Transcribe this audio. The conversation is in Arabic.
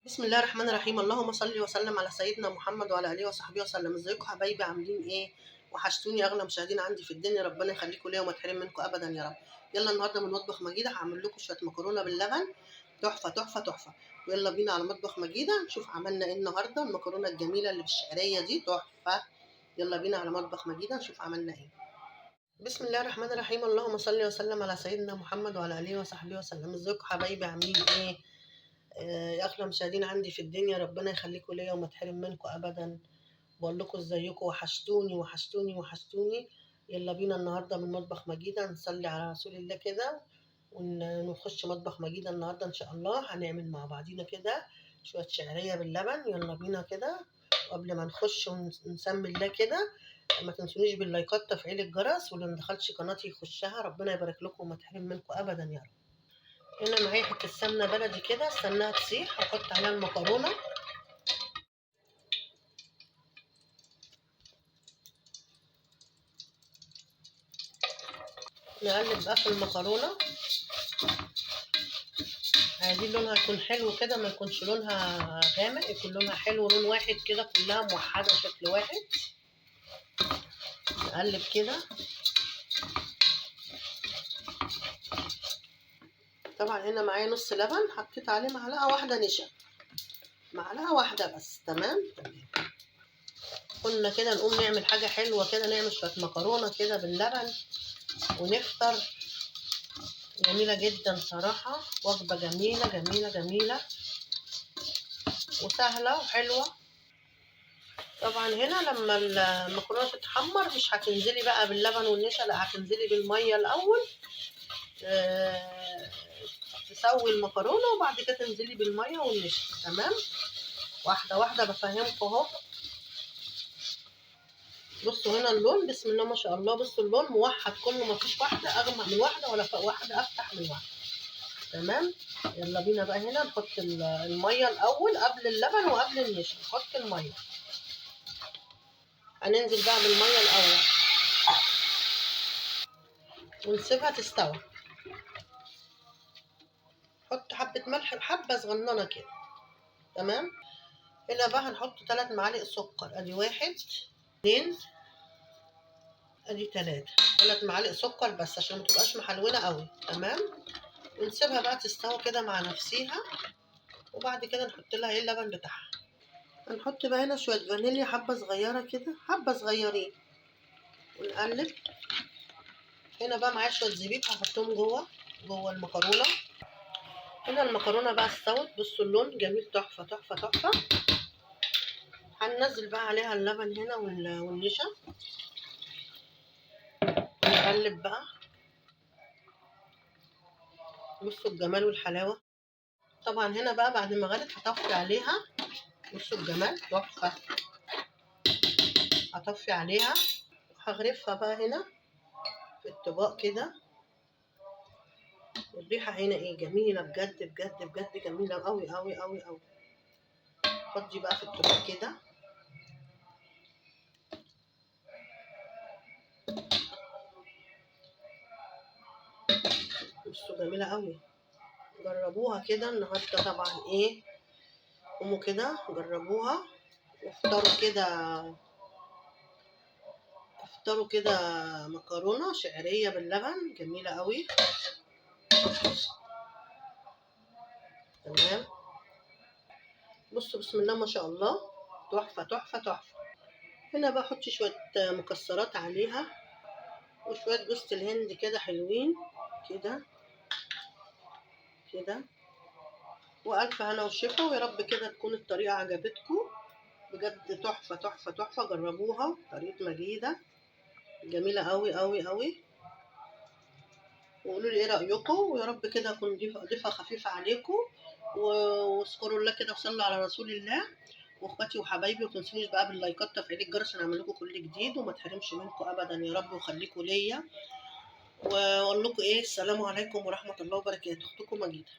بسم الله الرحمن الرحيم. اللهم صل وسلم على سيدنا محمد وعلى اله وصحبه وسلم. ازيكم حبايبي؟ عاملين ايه؟ وحشتوني اغلى مشاهدين عندي في الدنيا، ربنا يخليكم ليا وما تحرم منكم ابدا يا رب. يلا النهارده من مطبخ مجيده هعمل لكم شويه مكرونه باللبن، تحفه تحفه تحفه. ويلا بينا على مطبخ مجيده نشوف عملنا ايه النهارده. المكرونه الجميله اللي بالشعريه دي تحفه. يلا بينا على مطبخ مجيده نشوف عملنا ايه. بسم الله الرحمن الرحيم. اللهم صل وسلم على سيدنا محمد وعلى اله وصحبه وسلم. ازيكم حبايبي؟ عاملين ايه؟ يا اغلى مشاهدين عندي في الدنيا، ربنا يخليكم ليا وما تحرم منكم ابدا. بقول لكم ازيكم؟ وحشتوني وحشتوني وحشتوني. يلا بينا النهارده من مطبخ مجيده نصلي على رسول الله كده ونخش مطبخ مجيده. النهارده ان شاء الله هنعمل مع بعضينا كده شويه شعريه باللبن. يلا بينا كده. وقبل ما نخش ونسمي الله كده، ما تنسونيش باللايكات تفعيل الجرس، واللي ما دخلش قناتي يخشها. ربنا يبارك لكم وما تحرم منكم ابدا يا رب. هنا معايا حته سمنه بلدي كده، استناها تسيح واحط عليها المكرونه. نقلب بقى في المكرونه. عايزين لونها يكون حلو كده، ما يكونش لونها غامق، يكون لونها حلو، لون واحد كده، كلها موحده شكل واحد. نقلب كده. طبعا هنا معايا نص لبن، حطيت عليه معلقه واحده نشا، معلقه واحده بس. تمام. قلنا كده نقوم نعمل حاجه حلوه كده، نعمل شويه مكرونه كده باللبن ونفطر. جميله جدا صراحه، وجبه جميله جميله جميله وسهله وحلوه. طبعا هنا لما المكرونه تتحمر مش هتنزلي بقى باللبن والنشا، لا هتنزلي بالميه الاول. تسوي المكرونه وبعد كده تنزلي بالميه والنشا. تمام. واحده واحده بفهمكم اهو. بصوا هنا اللون، بسم الله ما شاء الله. بصوا اللون موحد كله، ما فيش واحده اغمق من واحده ولا واحده افتح من واحده. تمام. يلا بينا بقى هنا نحط الميه الاول قبل اللبن وقبل النشا. نحط الميه، هننزل بقى بالميه الاول ونسيبها تستوي. حط حبه ملح بحبه صغننه كده. تمام. هنا بقى هنحط 3 معالق سكر. ادي 1 2 ادي 3 معالق سكر بس عشان ما تبقاش محلونه قوي. تمام. ونسيبها بقى تستوي كده مع نفسيها، وبعد كده نحط لها ايه اللبن بتاعها. هنحط بقى هنا شويه فانيليا، حبه صغيره كده، حبه صغيرين، ونقلب. هنا بقى معايا شويه زبيب هحطهم جوه المكرونه. هنا المكرونه بقى استوت. بصوا اللون جميل، تحفه تحفه تحفه. هننزل بقى عليها اللبن هنا والنشا. نقلب بقى. بصوا الجمال والحلاوه. طبعا هنا بقى بعد ما غلت هطفي عليها. بصوا الجمال، تحفه. هطفي عليها وهغرفها بقى هنا في الطباق كده. والريحه هنا ايه جميله بجد بجد بجد، جميله قوي قوي قوي قوي. حطي بقى في الطباق كده. بصوا جميله قوي. جربوها كده النهارده طبعا. ايه، قوموا كده جربوها وافطروا كده. افطروا كده مكرونه شعريه باللبن جميله قوي. تمام. بصوا بسم الله ما شاء الله، تحفه تحفه تحفه. هنا بقى احط شويه مكسرات عليها وشويه جوز الهند كده حلوين كده كده. والف هنا وشفا، ويا رب كده تكون الطريقه عجبتكم. بجد تحفه تحفه تحفه. جربوها طريقه مجيده جميله قوي قوي قوي. وقولوا لي ايه رايكم، ويا رب كده اكون ضيفه خفيفه عليكم. واذكروا الله كده وصلوا على رسول الله. واخواتي وحبايبي، وتنسونيش بقى باللايكات تفعيل الجرس عشان اعمل لكم كل جديد وما تحرمش منكم ابدا يا رب، وخليكم ليا. واقول لكم ايه، السلام عليكم ورحمه الله وبركاته. اختكم مجيده.